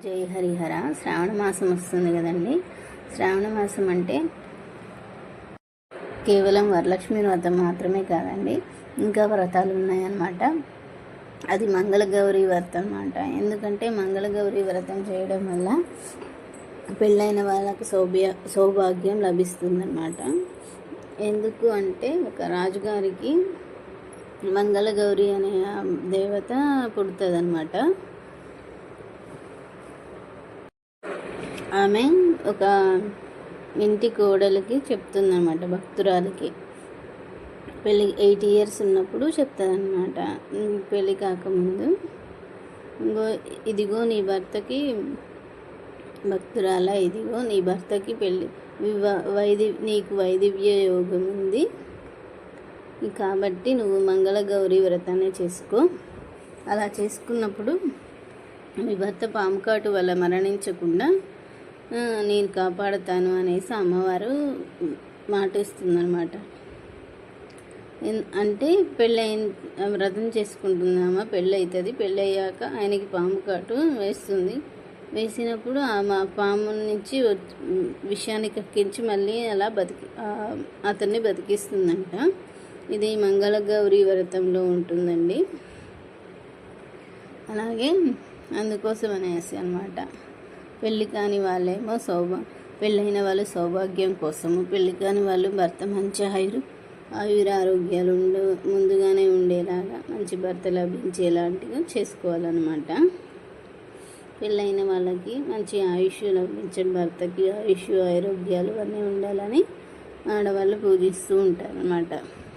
జై హరిహర. శ్రావణ మాసం వస్తుంది కదండి. శ్రావణ మాసం అంటే కేవలం వరలక్ష్మి వ్రతం మాత్రమే కాదండి, ఇంకా వ్రతాలు ఉన్నాయన్నమాట. అది మంగళగౌరి వ్రతం అన్నమాట. ఎందుకంటే మంగళగౌరి వ్రతం చేయడం వల్ల పెళ్ళైన వాళ్ళకు సౌభాగ్యం లభిస్తుందన్నమాట. ఎందుకు అంటే ఒక రాజుగారికి మంగళగౌరి అనే దేవత పుడుతుందన్నమాట. ఆమె ఒక ఇంటి కోడలికి చెప్తుందన్నమాట, భక్తురాలికి. పెళ్ళి 8 years ఉన్నప్పుడు చెప్తుందన్నమాట. పెళ్ళి కాకముందు, ఇదిగో నీ భర్తకి, భక్తురాల, ఇదిగో నీ భర్తకి పెళ్ళి నీకు వైదివ్య యోగం ఉంది కాబట్టి నువ్వు మంగళగౌరి వ్రతాన్ని చేసుకో. అలా చేసుకున్నప్పుడు మీ భర్త పాము కాటు వల్ల మరణించకుండా నేను కాపాడుతాను అనేసి అమ్మవారు మాటిస్తుందన్నమాట. అంటే వ్రతం చేసుకుంటుందమ్మ, పెళ్ళి అవుతుంది. పెళ్ళి అయ్యాక ఆయనకి పాము కాటు వేసినప్పుడు ఆ పాము నుంచి విషయాన్ని కక్కించి మళ్ళీ అలా అతన్ని బతికిస్తుందంట. ఇది మంగళగౌరి వ్రతంలో ఉంటుందండి. అలాగే అందుకోసం అనేసి అన్నమాట. పెళ్ళి కాని వాళ్ళేమో పెళ్ళైన వాళ్ళు సౌభాగ్యం కోసము, పెళ్ళి కాని వాళ్ళు భర్త మంచి ఆయురారోగ్యాలు ముందుగానే ఉండేలాగా మంచి భర్త లభించేలాంటిగా చేసుకోవాలన్నమాట. పెళ్ళైన వాళ్ళకి మంచి ఆయుష్ లభించని భర్తకి ఆయుష్ ఆరోగ్యాలు అన్నీ ఉండాలని ఆడవాళ్ళు పూజిస్తూ ఉంటారన్నమాట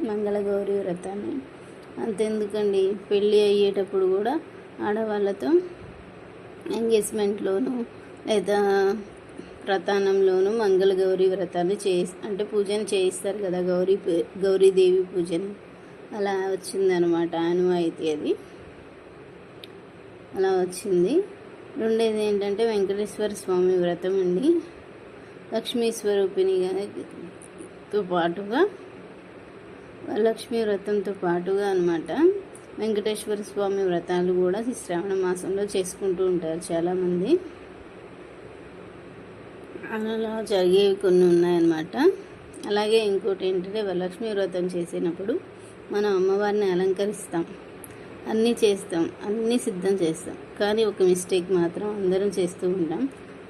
మంగళగౌరి వ్రతాన్ని. అంతెందుకండి, పెళ్ళి అయ్యేటప్పుడు కూడా ఆడవాళ్ళతో ఎంగేజ్మెంట్లోనూ లేదా ప్రతానంలోనూ మంగళగౌరి వ్రతాన్ని అంటే పూజను చేయిస్తారు కదా, గౌరీదేవి పూజని. అలా వచ్చిందనమాట ఆనవాయితీ. అది అలా వచ్చింది. రెండేది ఏంటంటే వెంకటేశ్వర స్వామి వ్రతం అండి. లక్ష్మీ స్వరూపిణితో పాటుగా లక్ష్మీ వ్రతంతో పాటుగా అన్నమాట వెంకటేశ్వర స్వామి వ్రతాలు కూడా శ్రావణ మాసంలో చేసుకుంటూ ఉంటారు చాలామంది. అలా జరిగేవి కొన్ని ఉన్నాయన్నమాట. అలాగే ఇంకోటి ఏంటంటే వరలక్ష్మి వ్రతం చేసినప్పుడు మనం అమ్మవారిని అలంకరిస్తాం, అన్నీ చేస్తాం, అన్నీ సిద్ధం చేస్తాం. కానీ ఒక మిస్టేక్ మాత్రం అందరం చేస్తూ ఉంటాం.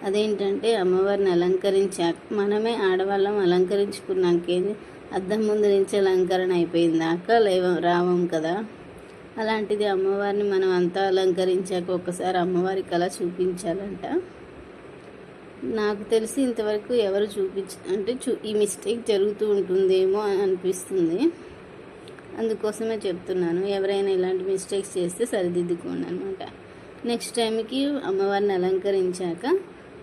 అదేంటంటే అమ్మవారిని మనమే ఆడవాళ్ళం అలంకరించుకున్నాకేంది, అద్దం ముందు నుంచి అలంకరణ అయిపోయిందాక రావం కదా. అలాంటిది అమ్మవారిని మనం అంతా అలంకరించాక ఒకసారి అమ్మవారి కళ చూపించాలంట. నాకు తెలిసి ఇంతవరకు ఎవరు ఈ మిస్టేక్ జరుగుతూ ఉంటుందేమో అని అనిపిస్తుంది. అందుకోసమే చెప్తున్నాను, ఎవరైనా ఇలాంటి మిస్టేక్స్ చేస్తే సరిదిద్దుకోండి అనమాట. నెక్స్ట్ టైంకి అమ్మవారిని అలంకరించాక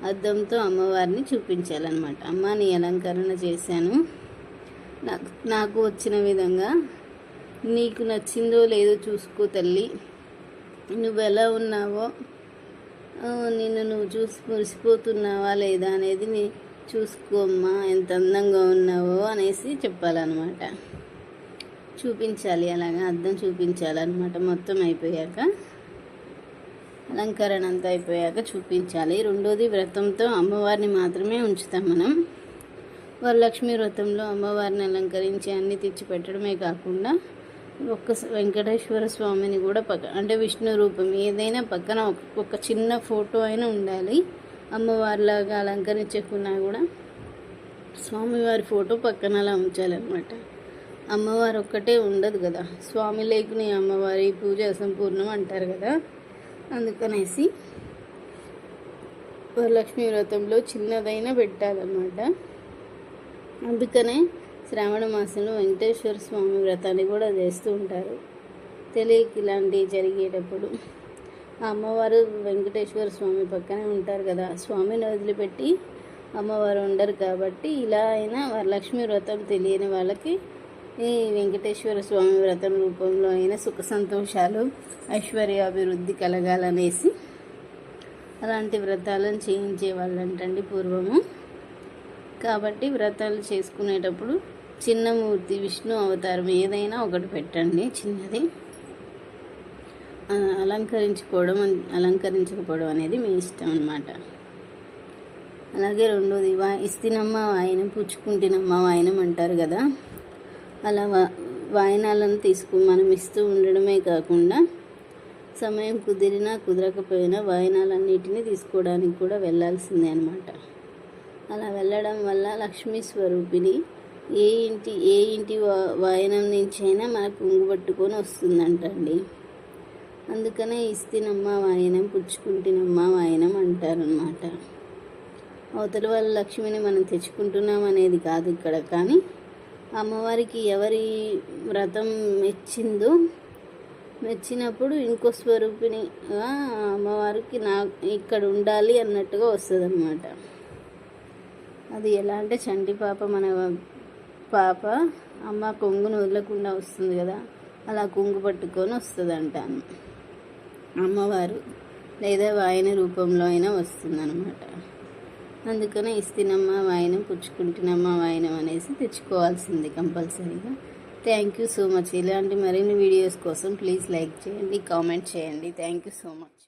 అద్దంతో అమ్మవారిని చూపించాలన్నమాట. అమ్మ, నీ అలంకరణ చేశాను, నాకు వచ్చిన విధంగా నీకు నచ్చిందో లేదో చూసుకో తల్లి, నువ్వు ఎలా ఉన్నావో, నిన్ను నువ్వు చూసి మురిసిపోతున్నావా లేదా అనేది చూసుకోమ్మా, ఎంత అందంగా ఉన్నావో అనేసి చెప్పాలన్నమాట. చూపించాలి, అలాగా అద్దం చూపించాలన్నమాట. మొత్తం అయిపోయాక, అలంకరణ అంతా అయిపోయాక చూపించాలి. రెండోది, వ్రతంతో అమ్మవారిని మాత్రమే ఉంచుతాం మనం. వరలక్ష్మి వ్రతంలో అమ్మవారిని అలంకరించి అన్నీ తెచ్చిపెట్టడమే కాకుండా ఒక్క వెంకటేశ్వర స్వామిని కూడా అంటే విష్ణు రూపం ఏదైనా పక్కన ఒక చిన్న ఫోటో అయినా ఉండాలి. అమ్మవారిలాగా అలంకరించకున్నా కూడా స్వామివారి ఫోటో పక్కన అలా ఉంచాలన్నమాట. అమ్మవారు ఒక్కటే ఉండదు కదా, స్వామి లేకుని అమ్మవారి పూజ అసంపూర్ణం అంటారు కదా. అందుకనేసి వరలక్ష్మి వ్రతంలో చిన్నదైనా పెట్టాలన్నమాట. అందుకనే శ్రావణ మాసంలో వెంకటేశ్వర స్వామి వ్రతాన్ని కూడా చేస్తూ ఉంటారు. తెలియక ఇలాంటివి జరిగేటప్పుడు ఆ అమ్మవారు వెంకటేశ్వర స్వామి పక్కనే ఉంటారు కదా, స్వామిని వదిలిపెట్టి అమ్మవారు ఉండరు కాబట్టి ఇలా అయినా వరలక్ష్మి వ్రతం తెలియని వాళ్ళకి ఈ వెంకటేశ్వర స్వామి వ్రతం రూపంలో అయినా సుఖ సంతోషాలు, ఐశ్వర్యాభివృద్ధి కలగాలనేసి అలాంటి వ్రతాలను చేయించేవాళ్ళంటండి పూర్వము. కాబట్టి వ్రతాలు చేసుకునేటప్పుడు చిన్న మూర్తి, విష్ణు అవతారం ఏదైనా ఒకటి పెట్టండి చిన్నది. అలంకరించకపోవడం అనేది మీ ఇష్టం అన్నమాట. అలాగే రెండోది ఇస్తినమ్మ వాయనం పుచ్చుకుంటినమ్మ వాయనం అంటారు కదా, అలా వాయనాలను మనం ఇస్తూ ఉండడమే కాకుండా సమయం కుదిరినా కుదరకపోయినా వాయనాలన్నిటినీ తీసుకోవడానికి కూడా వెళ్ళాల్సిందే అనమాట. అలా వెళ్ళడం వల్ల లక్ష్మీ స్వరూపిణి ఏ ఇంటి వాయనం నుంచైనా మనకు ఉంగుబట్టుకొని వస్తుందంటండి. అందుకనే ఇస్తినమ్మ వాయనం పుచ్చుకుంటినమ్మ వాయనం అంటారనమాట. అవతల వాళ్ళ లక్ష్మిని మనం తెచ్చుకుంటున్నాం అనేది కాదు ఇక్కడ, కానీ అమ్మవారికి ఎవరి వ్రతం మెచ్చినప్పుడు ఇంకో స్వరూపిణిగా అమ్మవారికి ఇక్కడ ఉండాలి అన్నట్టుగా వస్తుంది అన్నమాట. అది ఎలా అంటే చంటి పాప మన పాప అమ్మ కొంగును వదలకుండా వస్తుంది కదా, అలా కొంగు పట్టుకొని వస్తుందంట అమ్మవారు, లేదా వాయన రూపంలో అయినా వస్తుందన్నమాట. అందుకనే ఇస్తినమ్మ వాయనం పుచ్చుకుంటున్నమ్మ వాయనం అనేసి తెచ్చుకోవాల్సింది కంపల్సరీగా. Thank you so much. ఇలాంటి మరిన్ని వీడియోస్ కోసం ప్లీజ్ లైక్ చేయండి, కామెంట్ చేయండి. Thank you so much.